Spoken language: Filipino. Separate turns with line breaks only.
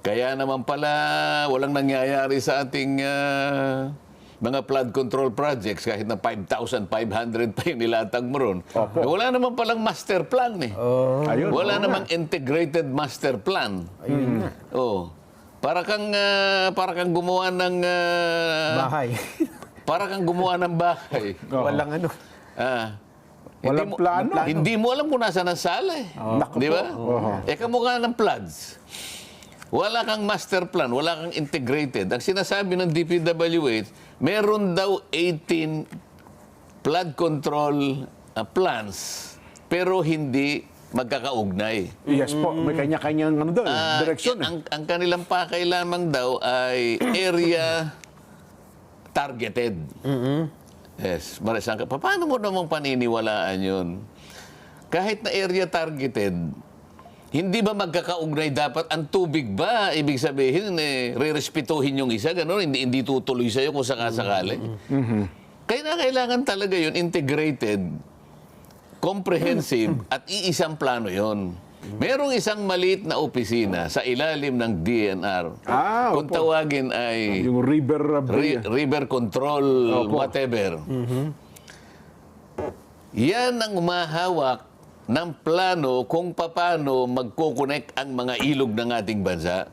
Kaya naman pala walang nangyayari sa ating mga flood control projects kahit na 5,500 pa yung nilatag mo ron. Wala naman palang master plan eh.
Ayun,
Wala namang integrated master plan.
Ayun nga.
Oh. Para kang gumawa ng
Bahay.
para kang gumawa ng bahay.
Walang ano.
Walang plano.
Hindi mo alam kung nasaan ang sala eh. Di ba? Kamukha ng floods. Wala kang master plan, wala kang integrated. Ang sinasabi ng DPWH, meron daw 18 flood control plans, pero hindi magkakaugnay.
Yes po, may kanya-kanyang direksyon.
Ang kanilang pakay lamang daw ay area targeted. Yes. Paano mo namang paniniwalaan yun? Kahit na area targeted, hindi ba magkakaugnay dapat? Ang tubig ba, ibig sabihin, re-respetuhin yung isa, gano'n? Hindi tutuloy sa'yo kung sakasakali. Kaya kailangan talaga yun, integrated, comprehensive, at iisang plano yun. Merong isang maliit na opisina sa ilalim ng DNR. Kung tawagin ay
Yung
river control, whatever. Yan ang umahawak ng plano kung paano magkukonek ang mga ilog ng ating bansa.